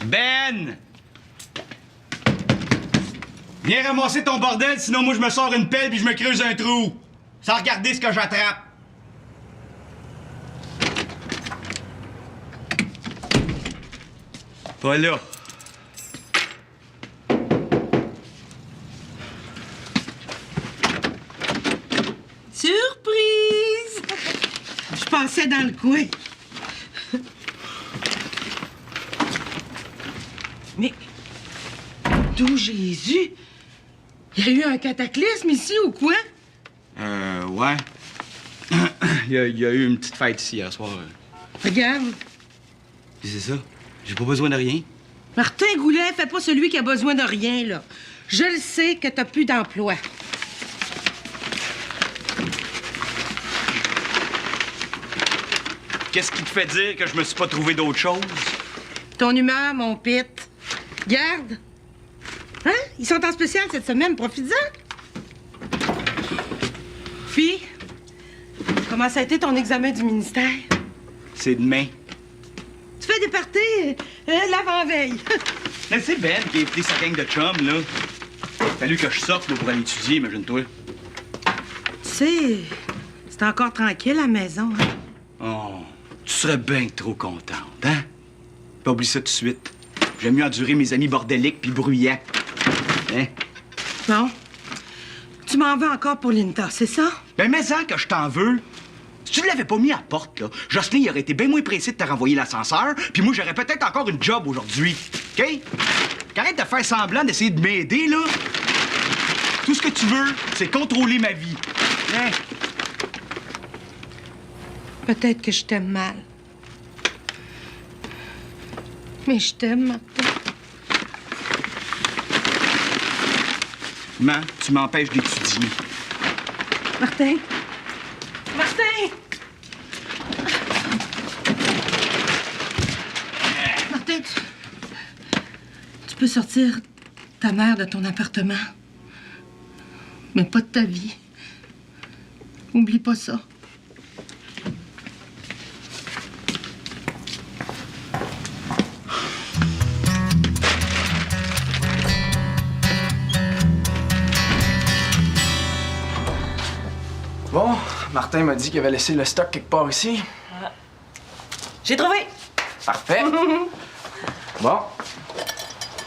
Ben! Viens ramasser ton bordel, sinon moi je me sors une pelle puis je me creuse un trou. Sans regarder ce que j'attrape. Pas là. Surprise! Je passais dans le coin. Mais d'où Jésus? Il y a eu un cataclysme ici ou quoi? Ouais. il y a eu une petite fête ici hier soir. Regarde. Puis c'est ça. J'ai pas besoin de rien. Martin Goulet, fais pas celui qui a besoin de rien, là. Je le sais que t'as plus d'emploi. Qu'est-ce qui te fait dire que je me suis pas trouvé d'autre chose? Ton humeur, mon pit. Garde. Hein? Ils sont en spécial cette semaine, profites-en. Fille, comment ça a été ton examen du ministère? C'est demain. Tu fais des parties l'avant-veille. Mais c'est Ben qui a pris sa gang de chums, là. Fallu que je sorte là, pour aller étudier, imagine-toi. Tu sais, c'est encore tranquille à la maison, hein? Oh, tu serais bien trop contente, hein? Pas oublier ça tout de suite. J'aime mieux endurer mes amis bordéliques puis bruyants. Hein? Bon. Tu m'en veux encore pour Linda, c'est ça? Ben, mais-en que je t'en veux. Si tu l'avais pas mis à la porte, là, Jocelyn il aurait été bien moins pressé de te renvoyer l'ascenseur, puis moi, j'aurais peut-être encore une job aujourd'hui. OK? Qu'arrête de faire semblant d'essayer de m'aider, là. Tout ce que tu veux, c'est contrôler ma vie. Hein? Peut-être que je t'aime mal. Mais je t'aime, Martin. Maman, tu m'empêches d'étudier. Martin! Martin! Martin, tu peux sortir ta mère de ton appartement. Mais pas de ta vie. Oublie pas ça. Bon, Martin m'a dit qu'il avait laissé le stock quelque part ici. J'ai trouvé! Parfait. Bon.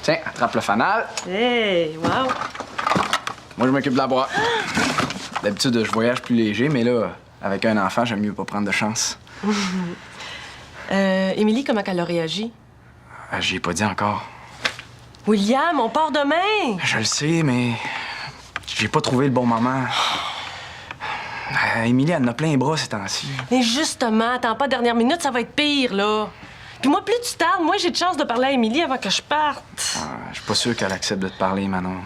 Tiens, attrape le fanal. Hey, wow! Moi, je m'occupe de la boîte. D'habitude, je voyage plus léger, mais là, avec un enfant, j'aime mieux pas prendre de chance. Émilie, comment elle a réagi? J'y ai pas dit encore. William, on part demain! Je le sais, mais j'ai pas trouvé le bon moment. Émilie, elle en a plein les bras ces temps-ci. Mais justement, attends pas dernière minute, ça va être pire, là. Puis moi, plus tu tardes, moins j'ai de chance de parler à Émilie avant que je parte. Je suis pas sûr qu'elle accepte de te parler, Manon.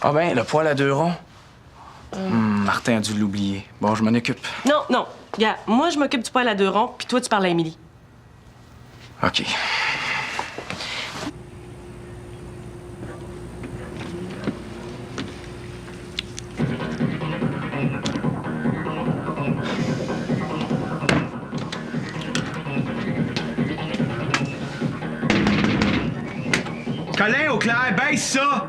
Ah ben, le poêle à 2 ronds. Martin a dû l'oublier. Bon, je m'en occupe. Non, non. Regarde, moi, je m'occupe du poêle à 2 ronds, puis toi, tu parles à Émilie. OK. Colin, au clair, baisse ça!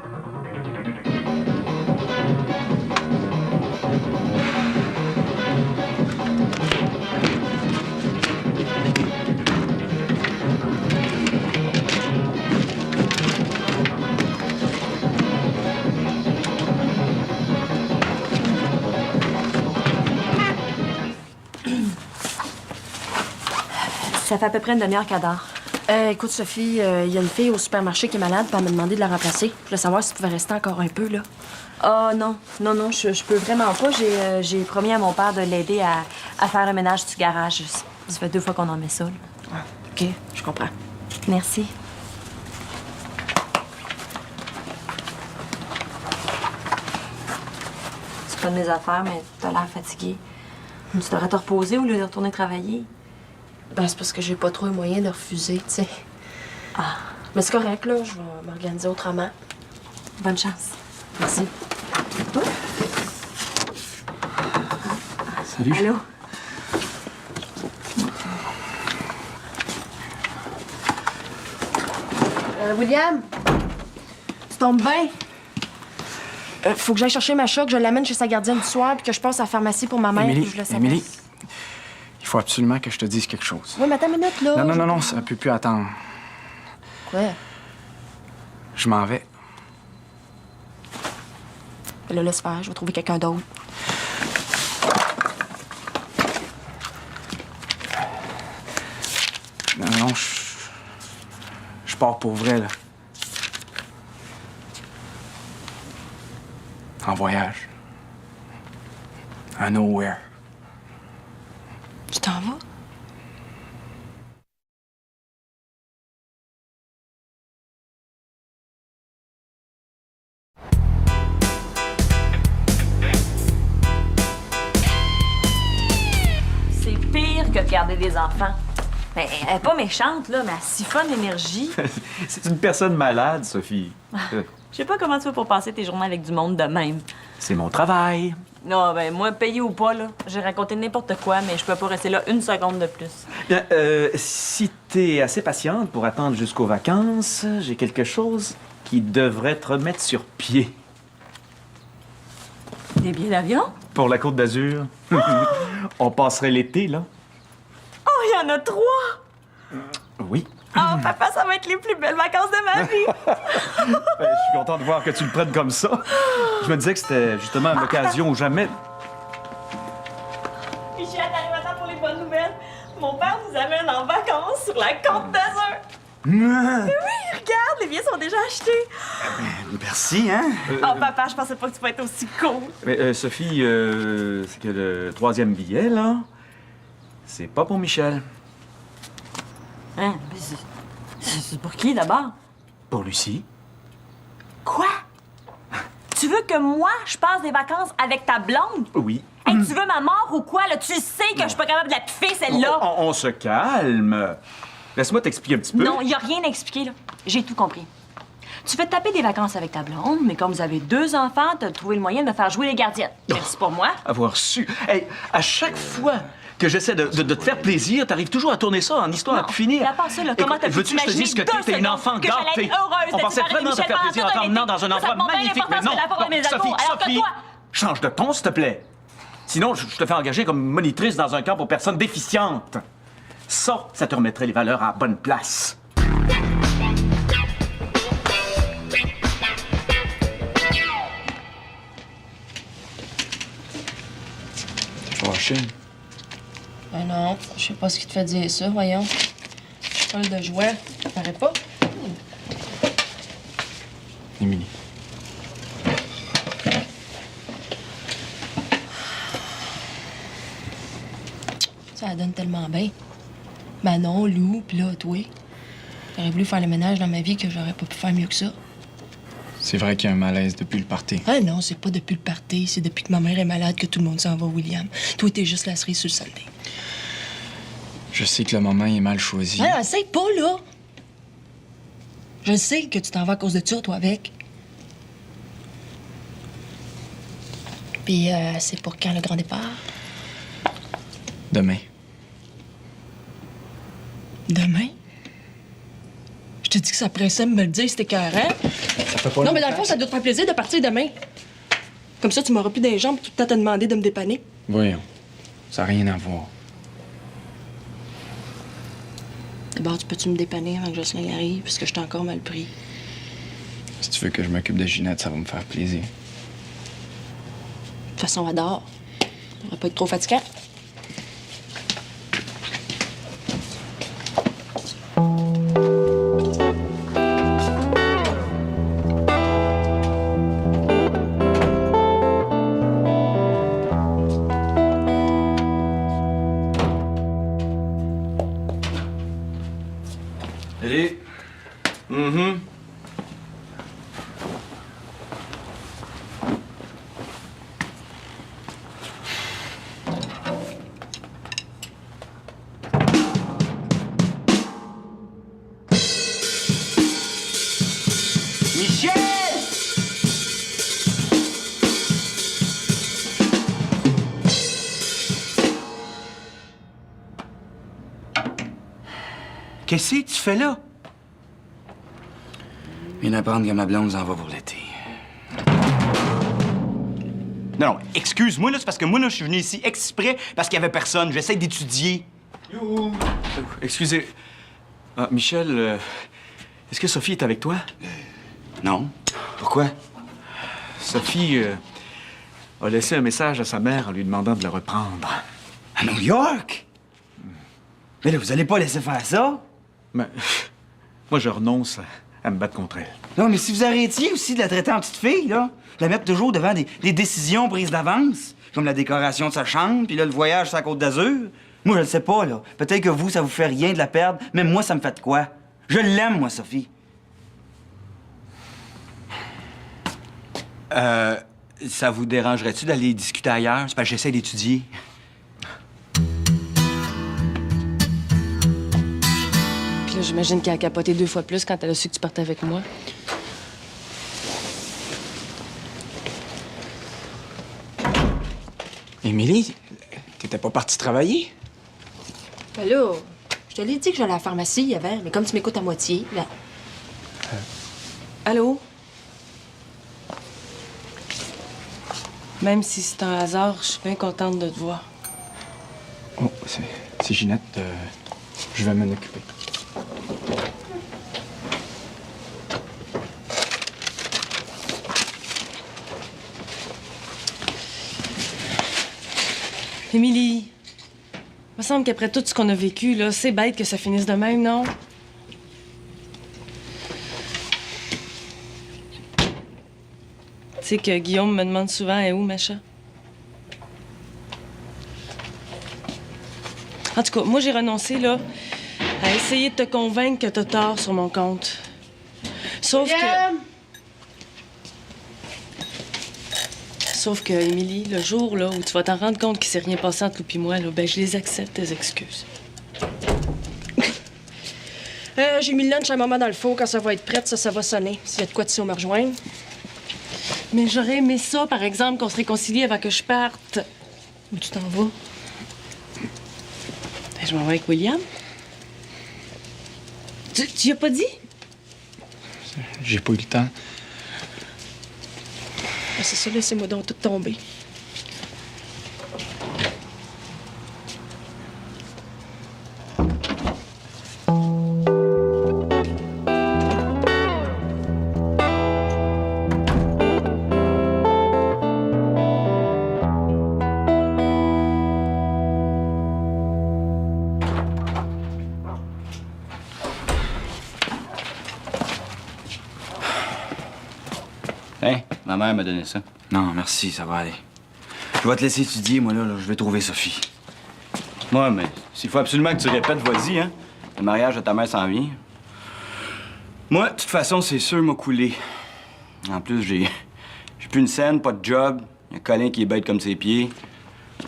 Ça fait à peu près une demi-heure qu'elle dort. Écoute, Sophie, il y a une fille au supermarché qui est malade, puis elle m'a demandé de la remplacer. Je voulais savoir si tu pouvais rester encore un peu, là. Ah, non. Non, je peux vraiment pas. J'ai promis à mon père de l'aider à faire le ménage du garage. Ça fait 2 fois qu'on en met ça, là. Ah, OK, je comprends. Merci. C'est pas de mes affaires, mais t'as l'air fatiguée. Tu devrais te reposer au lieu de retourner travailler. Ben, c'est parce que j'ai pas trop les moyens de refuser, tu sais. Ah, Mais c'est correct, là. Je vais m'organiser autrement. bonne chance. Merci. Salut. Allô? William, tu tombes bien. Faut que j'aille chercher ma choc, je l'amène chez sa gardienne du soir, puis que je passe à la pharmacie pour ma mère, puis je le sais. Émilie, il faut absolument que je te dise quelque chose. Oui, mais attends une minute, là. Non, ça peut plus attendre. Quoi? Je m'en vais. Là, laisse faire, je vais trouver quelqu'un d'autre. Non, je pars pour vrai, là. En voyage. À nowhere. Tu t'en vas? C'est pire que de garder des enfants. Mais elle est pas méchante, là, mais elle siphonne l'énergie. C'est une personne malade, Sophie. Je sais pas comment tu fais pour passer tes journées avec du monde de même. C'est mon travail. Non, ben moi, payé ou pas, là, j'ai raconté n'importe quoi, mais je peux pas rester là une seconde de plus. Bien, si t'es assez patiente pour attendre jusqu'aux vacances, j'ai quelque chose qui devrait te remettre sur pied. Des billets d'avion? Pour la Côte d'Azur. On passerait l'été, là. Oh, il y en a 3! Oui. Oh, papa, ça va être les plus belles vacances de ma vie! Je suis content de voir que tu le prennes comme ça. Je me disais que c'était justement l'occasion ou jamais. Michel, t'arrives à temps pour les bonnes nouvelles. Mon père nous amène en vacances sur la Côte d'Azur. Oui, regarde, les billets sont déjà achetés. Merci, hein? Oh, papa, je pensais pas que tu pouvais être aussi cool. Mais Sophie, c'est que le 3e billet, là, c'est pas pour Michel. Hein? Mais c'est pour qui, d'abord? Pour Lucie. Quoi? Tu veux que moi, je passe des vacances avec ta blonde? Oui. Hey, tu veux ma mort ou quoi, là? Tu sais que je suis pas capable de la piffer, celle-là! On se calme. Laisse-moi t'expliquer un petit peu. Non, il y a rien à expliquer, là. J'ai tout compris. Tu veux te taper des vacances avec ta blonde, mais comme vous avez 2 enfants, t'as trouvé le moyen de me faire jouer les gardiennes. Merci pour moi. Avoir su. Hey, à chaque fois que j'essaie de te faire plaisir, t'arrives toujours à tourner ça en histoire à Non, plus finir. mais à part ça, là, comment t'as pu veux-tu que je te t'imaginer dise que 2 t'es une secondes enfant que j'allais gâtée? être heureuse On de pensait séparer vraiment de te faire Michel plaisir en pendant t'emmenant tout dans un un été. endroit Ça montre bien magnifique. l'importance Mais non, qu'elle a pour mes ados, alors que Sophie, toi- change de ton, s'il te plaît. Sinon, je te fais engager comme monitrice dans un camp pour personnes déficientes. Ça te remettrait les valeurs à la bonne place. Fâché. Ben non, je sais pas ce qui te fait dire ça, voyons. Je parle de joie, ça paraît pas. Émilie. Ça donne tellement bien. Manon, Lou, pis là, toi. J'aurais voulu faire le ménage dans ma vie que j'aurais pas pu faire mieux que ça. C'est vrai qu'il y a un malaise depuis le party. Ah non, c'est pas depuis le party, c'est depuis que ma mère est malade que tout le monde s'en va, William. Toi, t'es juste la cerise sur le sundae. Je sais que le moment est mal choisi. Ah, essaye pas, là! Je sais que tu t'en vas à cause de ça, toi, avec. Puis, c'est pour quand le grand départ? Demain. Demain? Je te dis que ça pressait de me le dire, c'était carré. Ça fait pas Non, mais dans le fond, ça doit te faire plaisir de partir demain. Comme ça, tu m'auras plus des jambes tout le temps te demander de me dépanner. Voyons. Ça n'a rien à voir. D'abord, tu peux-tu me dépanner avant que Jocelyn arrive, parce que je t'ai encore mal pris. Si tu veux que je m'occupe de Ginette, ça va me faire plaisir. De toute façon, elle dort. Ça va pas être trop fatigant. Allez. Michel! Qu'est-ce que tu fais là? Je viens d'apprendre que ma blonde s'en va pour l'été. Non, excuse-moi, là, c'est parce que moi, là, je suis venu ici exprès parce qu'il y avait personne. J'essaie d'étudier. Excusez. Ah, Michel, est-ce que Sophie est avec toi? Non. Pourquoi? Sophie a laissé un message à sa mère en lui demandant de la reprendre. À New York? Mais là, vous allez pas laisser faire ça? Mais moi, je renonce à me battre contre elle. Non, mais si vous arrêtiez aussi de la traiter en petite fille, là, la mettre toujours devant des décisions prises d'avance, comme la décoration de sa chambre, puis là, le voyage sur la Côte d'Azur. Moi, je le sais pas, là. Peut-être que vous, ça vous fait rien de la perdre, mais moi, ça me fait de quoi? Je l'aime, moi, Sophie. Ça vous dérangerait-tu d'aller discuter ailleurs? C'est parce que j'essaie d'étudier. Puis là, j'imagine qu'elle a capoté 2 fois plus quand elle a su que tu partais avec moi. Émilie, t'étais pas partie travailler? Ben là, je te l'ai dit que j'allais à la pharmacie avant, mais comme tu m'écoutes à moitié, ben... Allô? Même si c'est un hasard, je suis bien contente de te voir. Oh, c'est Ginette. Je vais m'en occuper. Émilie, il me semble qu'après tout ce qu'on a vécu, là, c'est bête que ça finisse de même, non? Tu sais que Guillaume me demande souvent, est où, Macha? En tout cas, moi, j'ai renoncé, là, à essayer de te convaincre que t'as tort sur mon compte. Sauf que, Émilie, le jour là, où tu vas t'en rendre compte qu'il s'est rien passé entre nous et moi, là, ben, je les accepte, tes excuses. J'ai mis le lunch à maman dans le four. Quand ça va être prête, ça va sonner. S'il y a de quoi, tu sais où me rejoindre. Mais j'aurais aimé ça, par exemple, qu'on se réconcilie avant que je parte. Où tu t'en vas? Ben, je m'en vais avec William. Tu y as pas dit? J'ai pas eu le temps. Ah, c'est ça, laissez-moi donc tout tomber. Hein? Ma mère m'a donné ça. Non, merci, ça va aller. Je vais te laisser étudier, moi, là. Je vais trouver Sophie. Moi, mais s'il faut absolument que tu répètes, vas-y, hein? Le mariage de ta mère s'en vient. Moi, de toute façon, c'est sûr, m'a coulé. En plus, j'ai plus une scène, pas de job. Il y a Colin qui est bête comme ses pieds.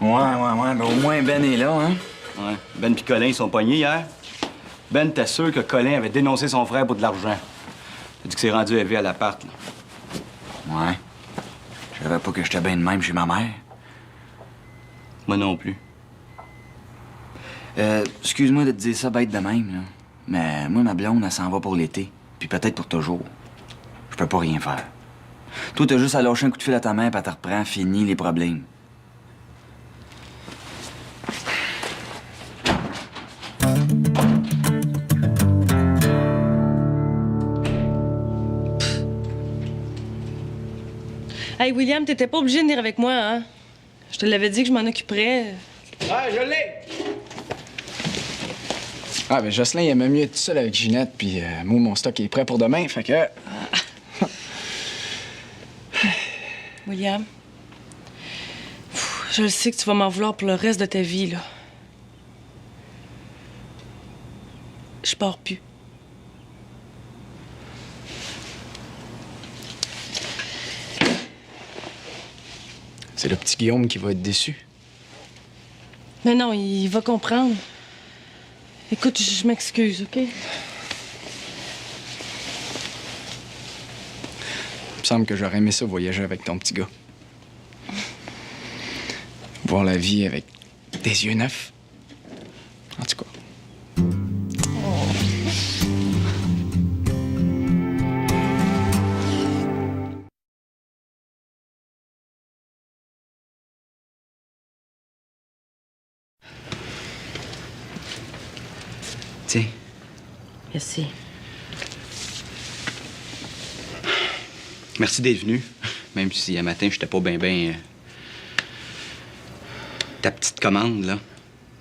Ouais. Ben, au moins, Ben est là, hein? Ouais. Ben puis Colin, ils sont pognés hier. Ben, t'es sûr que Colin avait dénoncé son frère pour de l'argent. T'as dit que c'est rendu élevé à l'appart, là. Ouais. Je savais pas que j'étais bien de même chez ma mère. Moi non plus. Excuse-moi de te dire ça bête de même, là. Mais moi, ma blonde, elle s'en va pour l'été. Puis peut-être pour toujours. Je peux pas rien faire. Toi, t'as juste à lâcher un coup de fil à ta mère, puis elle te reprend, fini les problèmes. Hey, William, t'étais pas obligé de venir avec moi, hein? Je te l'avais dit que je m'en occuperais. Ouais, je l'ai! Ah, ben Jocelyn, il aimait mieux être tout seul avec Ginette, puis moi, mon stock est prêt pour demain, fait que... William, je le sais que tu vas m'en vouloir pour le reste de ta vie, là. Je pars plus. C'est le petit Guillaume qui va être déçu. Mais non, il va comprendre. Écoute, je m'excuse, OK? Il me semble que j'aurais aimé ça voyager avec ton petit gars. Voir la vie avec des yeux neufs. En tout cas. Tiens. Merci. Merci d'être venu. Même si, un matin, j'étais pas bien. Ta petite commande, là,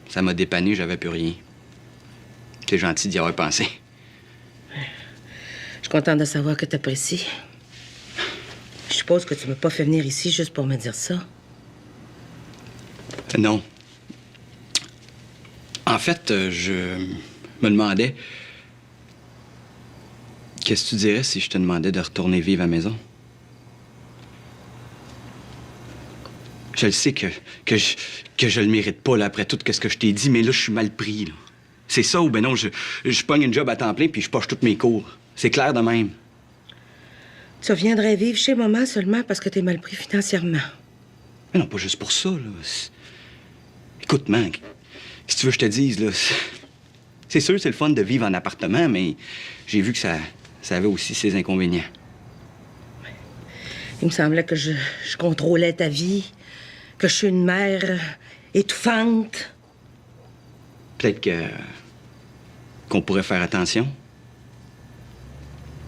ça m'a dépanné, j'avais plus rien. C'est gentil d'y avoir pensé. Je suis contente de savoir que t'apprécies. Je suppose que tu m'as pas fait venir ici juste pour me dire ça. Non. En fait, je me demandais... Qu'est-ce que tu dirais si je te demandais de retourner vivre à la maison? Je le sais que je le mérite pas, là, après tout ce que je t'ai dit, mais là, je suis mal pris, là. C'est ça ou ben non, je pogne une job à temps plein puis je poche tous mes cours. C'est clair de même. Tu viendrais vivre chez maman seulement parce que t'es mal pris financièrement. Mais non, pas juste pour ça, là. Écoute, man, si tu veux que je te dise, là, c'est sûr, c'est le fun de vivre en appartement, mais j'ai vu que ça avait aussi ses inconvénients. Il me semblait que je contrôlais ta vie, que je suis une mère étouffante. Peut-être qu'on pourrait faire attention.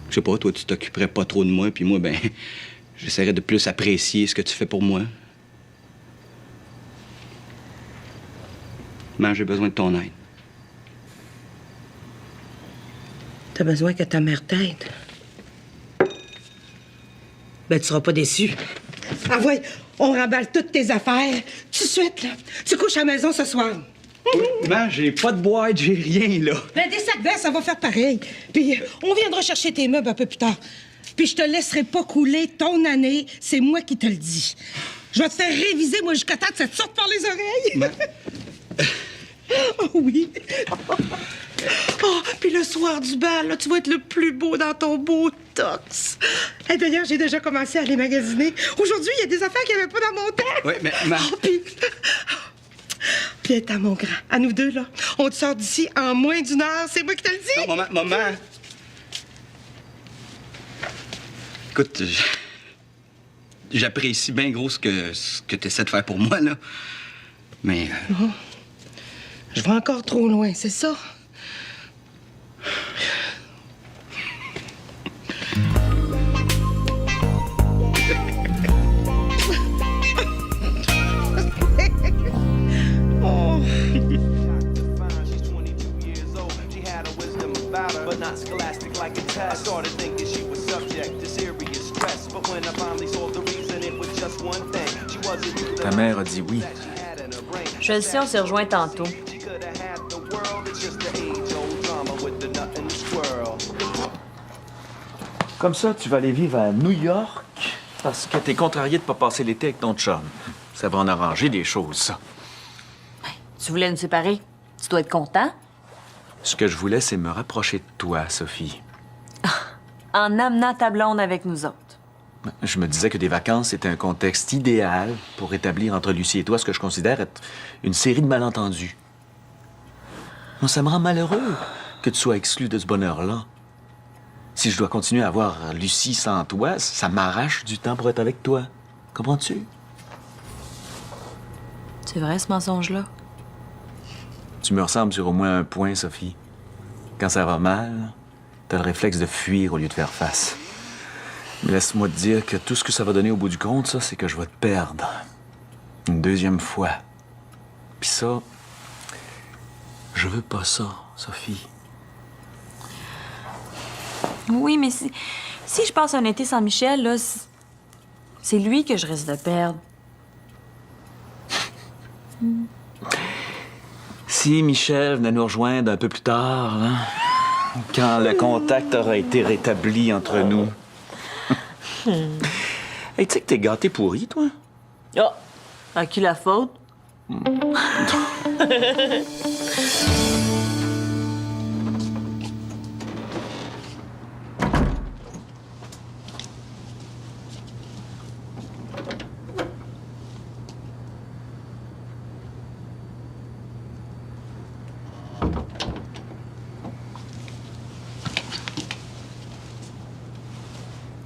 Je sais pas, toi, tu t'occuperais pas trop de moi, puis moi, ben, j'essaierais de plus apprécier ce que tu fais pour moi. Mais j'ai besoin de ton aide. T'as besoin que ta mère t'aide. Ben, tu seras pas déçu. Ah ouais, on remballe toutes tes affaires. Tout de suite, là. Tu couches à la maison ce soir. Man, j'ai pas de boîte, j'ai rien, là. Ben, des sacs verts, ça va faire pareil. Puis, on viendra chercher tes meubles un peu plus tard. Puis, je te laisserai pas couler ton année. C'est moi qui te le dis. Je vais te faire réviser, moi, jusqu'à temps que ça te sorte par les oreilles. Oh oui. Oh, puis le soir du bal, là, tu vas être le plus beau dans ton beau tox. Et d'ailleurs, j'ai déjà commencé à aller magasiner. Aujourd'hui, il y a des affaires qu'il n'y avait pas dans mon temps. Oui, mais... Oh, puis... Viens, t'as mon grand. À nous deux, là. On te sort d'ici en moins d'1 heure. C'est moi qui te le dis. Non, maman. Écoute, j'apprécie bien gros ce que tu essaies de faire pour moi, là. Mais... Je vais encore trop loin, c'est ça? Oh. But not scholastic like a test. I started thinking she was subject to serious stress. But when I finally saw the reason, it was just one thing. She wasn't. Ta mère a dit oui. Je le sais, on s'est rejoint tantôt. Comme ça, tu vas aller vivre à New York parce que t'es contrarié de pas passer l'été avec ton chum. Ça va en arranger des choses, ça. Tu voulais nous séparer. Tu dois être content. Ce que je voulais, c'est me rapprocher de toi, Sophie. En amenant ta blonde avec nous autres. Je me disais que des vacances étaient un contexte idéal pour établir entre Lucie et toi ce que je considère être une série de malentendus. Moi, ça me rend malheureux que tu sois exclu de ce bonheur-là. Si je dois continuer à voir Lucie sans toi, ça m'arrache du temps pour être avec toi. Comprends-tu? C'est vrai, ce mensonge-là? Tu me ressembles sur au moins un point, Sophie. Quand ça va mal, t'as le réflexe de fuir au lieu de faire face. Mais laisse-moi te dire que tout ce que ça va donner au bout du compte, ça, c'est que je vais te perdre. Une deuxième fois. Puis ça, je veux pas ça, Sophie. Oui, mais si je passe un été sans Michel, là, c'est lui que je risque de perdre. Si Michel venait nous rejoindre un peu plus tard, là, quand le contact aura été rétabli entre nous. Hey, tu sais que t'es gâté pourri, toi? Oh! À qui la faute?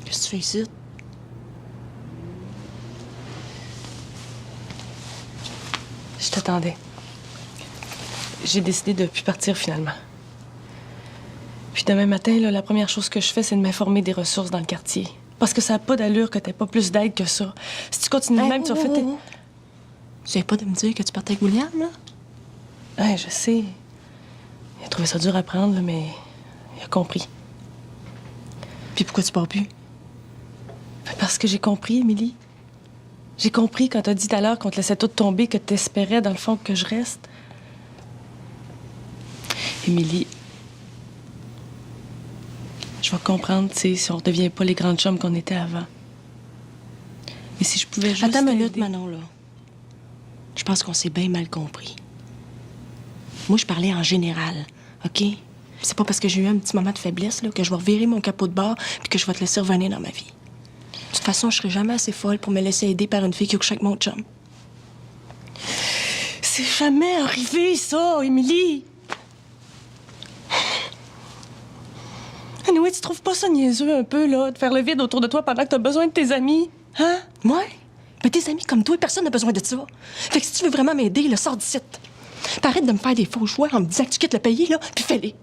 Qu'est-ce que tu fais ici? Je t'attendais. J'ai décidé de plus partir finalement. Puis demain matin, là, la première chose que je fais, c'est de m'informer des ressources dans le quartier. Parce que ça n'a pas d'allure que t'aies pas plus d'aide que ça. Si tu continues de même, tu vas faire... Tu viens pas de me dire que tu partais avec William, là? Ouais, je sais. Il a trouvé ça dur à prendre, là, mais il a compris. Puis pourquoi tu pars plus? Parce que j'ai compris, Émilie. J'ai compris quand t'as dit tout à l'heure qu'on te laissait tout tomber, que t'espérais, dans le fond, que je reste. Émilie, je vais comprendre, tu sais, si on redevient pas les grandes chums qu'on était avant. Mais si je pouvais juste... Attends une minute, t'aider- Manon, là. Je pense qu'on s'est bien mal compris. Moi, je parlais en général, OK? C'est pas parce que j'ai eu un petit moment de faiblesse là, que je vais revirer mon capot de bord puis que je vais te laisser revenir dans ma vie. De toute façon, je serai jamais assez folle pour me laisser aider par une fille qui a couché avec mon chum. C'est jamais arrivé, ça, Émilie! Anyway, tu trouves pas ça niaiseux un peu, là, de faire le vide autour de toi pendant que t'as besoin de tes amis? Hein? Ouais? Mais tes amis comme toi, personne n'a besoin de ça. Fait que si tu veux vraiment m'aider, là, sors d'ici. Puis arrête de me faire des faux choix en me disant que tu quittes le pays, là, puis fais-les.